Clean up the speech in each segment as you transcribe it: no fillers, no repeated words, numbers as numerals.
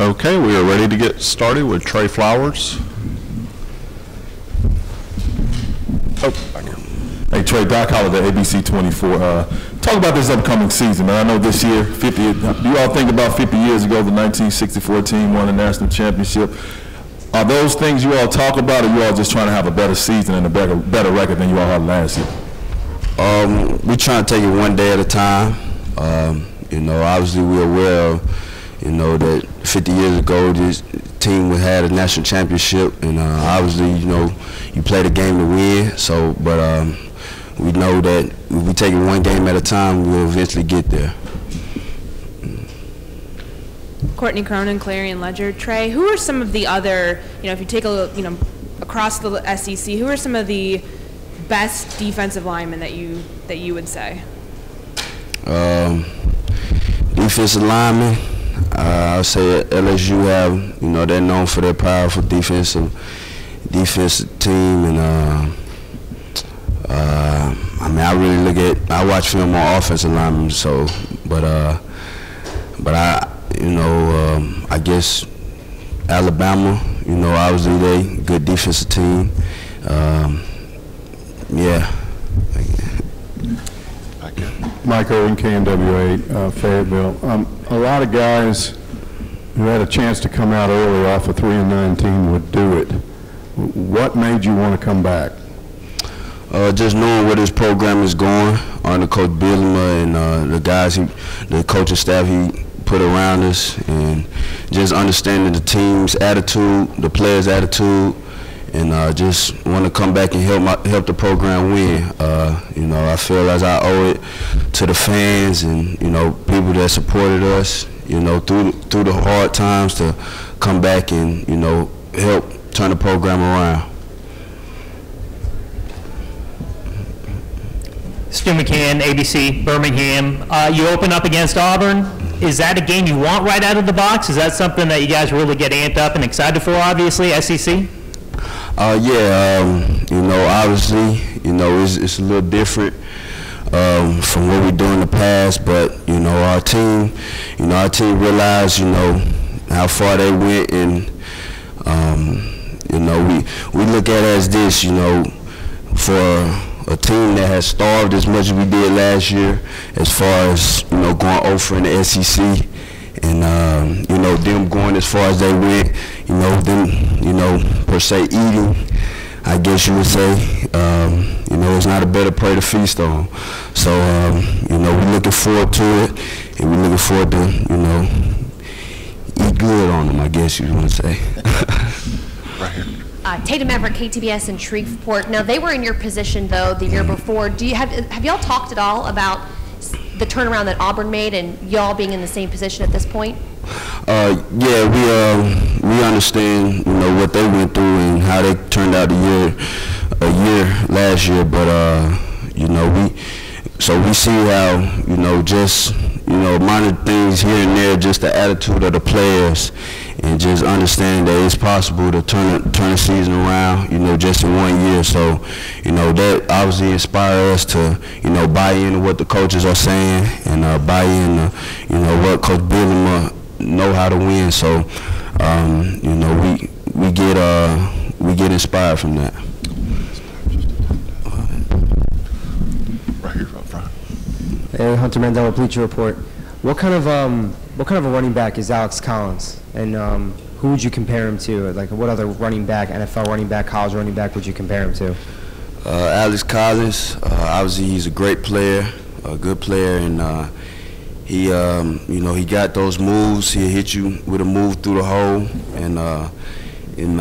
Okay, we are ready to get started with Trey Flowers. Hey, Trey, Doc Holliday, ABC 24. Talk about this upcoming season, man. I know this year, 50. Do you all think about 50 years ago, the 1964 team won the national championship? Are those things you all talk about, or you all just trying to have a better season and a better record than you all had last year? We trying to take it one day at a time. Obviously we're aware of, that 50 years ago this team had a national championship, and obviously, you play the game to win. So, but we know that if we take it one game at a time, we'll eventually get there. Courtney Cronin, Clarion Ledger. Trey, who are some of the other, if you take a look, across the SEC, who are some of the best defensive linemen that you would say? Defensive linemen, I would say LSU have, they're known for their powerful defensive team, and I watch film on offensive linemen, so, but I guess Alabama, obviously they good defensive team. Yeah. Mike Irwin, KNWA, Fayetteville. A lot of guys who had a chance to come out early off a 3-9 team would do it. What made you want to come back? Just knowing where this program is going under Coach Bielema and the guys, the coaching staff he put around us, and just understanding the team's attitude, the players' attitude, and just want to come back and help the program win. I feel as I owe it to the fans and people that supported us, through the hard times, to come back and help turn the program around. Stu McCann, ABC, Birmingham. You open up against Auburn. Is that a game you want right out of the box? Is that something that you guys really get amped up and excited for, obviously, SEC? Obviously, it's a little different from what we do in the past, but, our team realized, how far they went, and, we look at it as this, for a team that has starved as much as we did last year, as far as, going over in the SEC, and, them going as far as they went, them, per se eating, I guess you would say, it's not a better prey to feast on. So, we're looking forward to it, and we're looking forward to, eat good on them, I guess you want to say. Right here. Tatum Everett, KTBS in Shreveport. Now, they were in your position, though, the year before. Have y'all talked at all about the turnaround that Auburn made and y'all being in the same position at this point? Yeah, we understand, what they went through and how they turned out a year last year, but, we see how, just, minor things here and there, just the attitude of the players, and just understand that it's possible to turn a season around, just in 1 year. So, that obviously inspires us to, buy into what the coaches are saying, and buy in, what Coach Bielema know how to win. So, we get inspired from that. Right here up front. Hey, Hunter Mandela, Bleacher Report. What kind of a running back is Alex Collins, and who would you compare him to? Like, what other running back, NFL running back, college running back, would you compare him to? Alex Collins, obviously he's a great player, a good player, and he got those moves. He'll hit you with a move through the hole, and I don't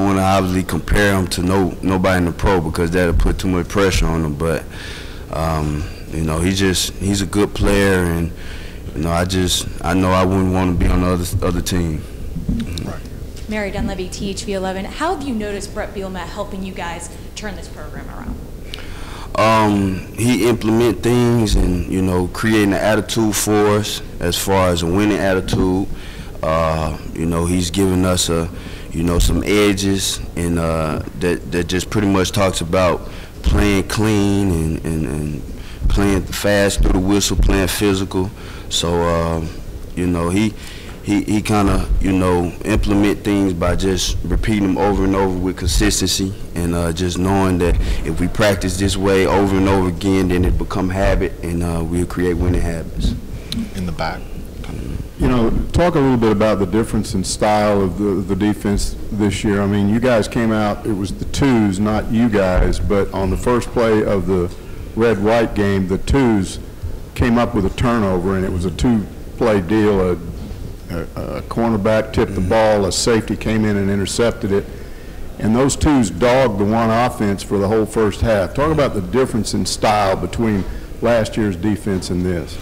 want to obviously compare him to nobody in the pro, because that'll put too much pressure on him, but. He's a good player, and I know I wouldn't want to be on the other team. Right. Mary Dunleavy, THV 11. How have you noticed Brett Bielema helping you guys turn this program around? He implement things and creating an attitude for us, as far as a winning attitude. He's given us some edges, and that just pretty much talks about playing clean and playing fast through the whistle, playing physical. So, he kind of, you know, implement things by just repeating them over and over with consistency, and just knowing that if we practice this way over and over again, then it become habit, and we'll create winning habits. In the back. You know, talk a little bit about the difference in style of the defense this year. I mean, you guys came out, it was the twos, not you guys, but on the first play of the red-white game, the twos came up with a turnover, and it was a two-play deal. A cornerback tipped the ball, a safety came in and intercepted it, and those twos dogged the one offense for the whole first half. Talk about the difference in style between last year's defense and this.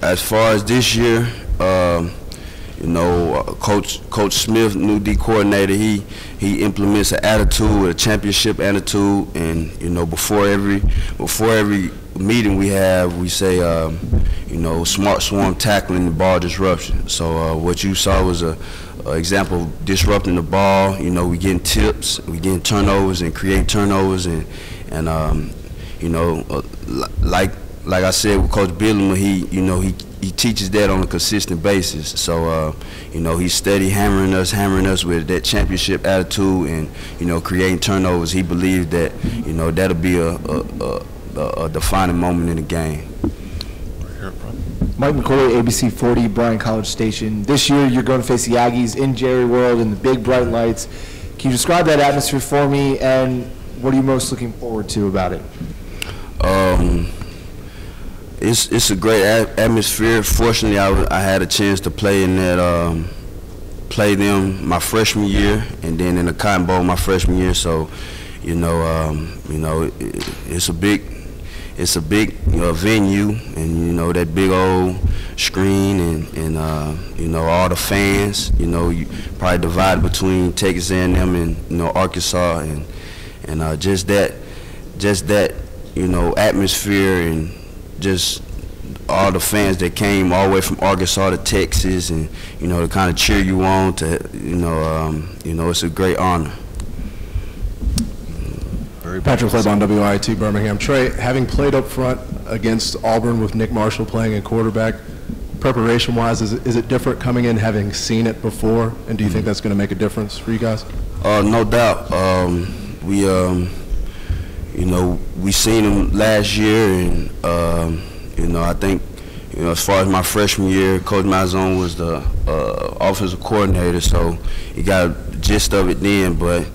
As far as this year, you know, Coach Smith, new D coordinator, he implements an attitude, a championship attitude, and you know, before every meeting we have, we say, you know, smart swarm tackling, the ball disruption. So what you saw was a example of disrupting the ball. You know, we getting tips, we getting turnovers, and create turnovers, and you know, like I said with Coach Bielema, he teaches that on a consistent basis. So you know, he's steady hammering us with that championship attitude, and you know, creating turnovers. He believes that, you know, that'll be a defining moment in the game. Mike McCoy, ABC 40, Bryan College Station. This year, you're going to face the Aggies in Jerry World in the big bright lights. Can you describe that atmosphere for me, and what are you most looking forward to about it? It's a great atmosphere. Fortunately, I had a chance to play in that, play them my freshman year, and then in the Cotton Bowl my freshman year. So, you know, it's a big venue, and you know, that big old screen, and you know, all the fans. You know, you probably divide between Texas A&M and, you know, Arkansas, and just that you know, atmosphere, and just all the fans that came all the way from Arkansas to Texas, and you know, to kind of cheer you on. To you know, it's a great honor. Patrick Claiborne, WIT Birmingham. Trey, having played up front against Auburn with Nick Marshall playing in quarterback, preparation-wise, is it different coming in having seen it before, and do you think that's going to make a difference for you guys? No doubt. You know, we seen him last year, and you know, I think, you know, as far as my freshman year, Coach Malzone was the offensive coordinator, so he got a gist of it then. But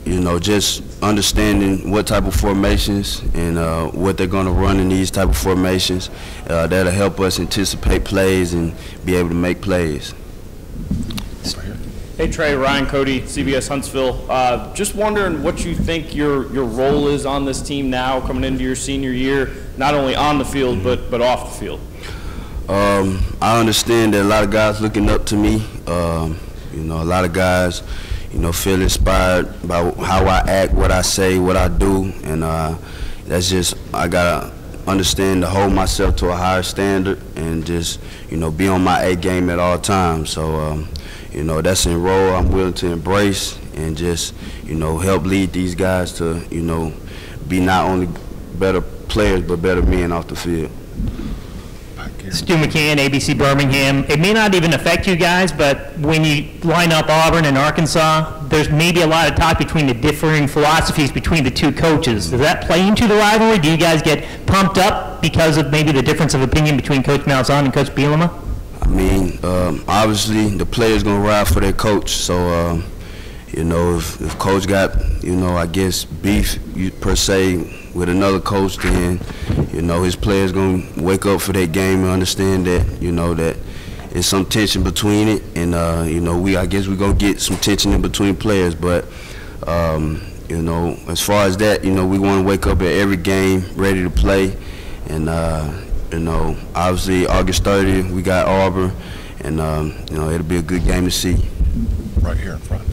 you know, just understanding what type of formations and what they're going to run in these type of formations, that'll help us anticipate plays and be able to make plays. Hey Trey, Ryan Cody, CBS Huntsville. Just wondering what you think your role is on this team now, coming into your senior year, not only on the field but off the field. I understand that a lot of guys looking up to me. You know, a lot of guys, you know, feel inspired by how I act, what I say, what I do, and that's just, I gotta understand to hold myself to a higher standard and just, you know, be on my A game at all times. So, you know, that's a role I'm willing to embrace, and just, you know, help lead these guys to, you know, be not only better players but better men off the field. Stu McCann, ABC Birmingham. It may not even affect you guys, but when you line up Auburn and Arkansas, there's maybe a lot of talk between the differing philosophies between the two coaches. Does that play into the rivalry? Do you guys get pumped up because of maybe the difference of opinion between Coach Malzahn and Coach Bielema? I mean, obviously the players gonna ride for their coach. So, you know, if coach got, you know, I guess beef per se with another coach, then, you know, his players gonna wake up for that game and understand that, you know, that there's some tension between it, and you know, I guess we gonna get some tension in between players. But you know, as far as that, you know, we want to wake up at every game ready to play, and you know, obviously August 30th we got Auburn, and you know, it'll be a good game to see. Right here in front.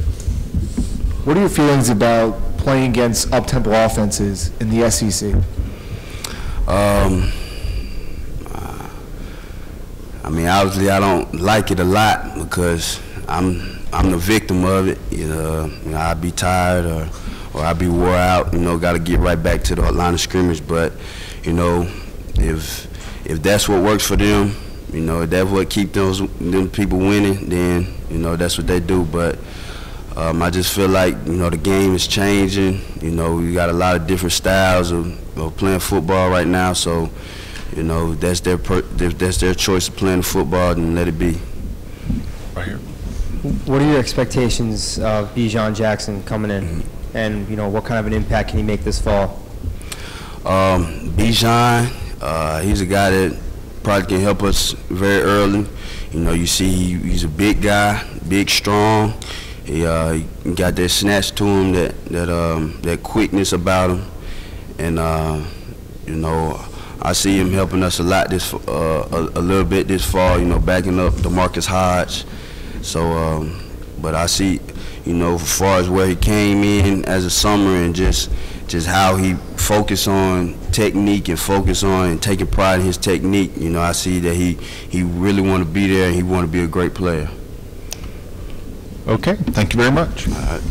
What are your feelings about playing against up-tempo offenses in the SEC? I mean, obviously I don't like it a lot because I'm the victim of it. You know, I'd be tired or I'd be wore out. You know, got to get right back to the line of scrimmage. But you know, if that's what works for them, You know, if that's what keep them people winning, then, you know, that's what they do. But I just feel like, you know, the game is changing. You know, we got a lot of different styles of playing football right now. So, you know, that's their choice of playing football, and let it be. Right here. What are your expectations of Bijan Jackson coming in? And, you know, what kind of an impact can he make this fall? Bijan, he's a guy that probably can help us very early. You know, you see he's a big guy, big, strong. He got that snatch to him, that quickness about him. And, you know, I see him helping us a lot a little bit this fall, you know, backing up DeMarcus Hodge. So, but I see, you know, as far as where he came in as a summer and just how he focused on technique and focused on and taking pride in his technique, you know, I see that he really want to be there and he want to be a great player. Okay, thank you very much. All right.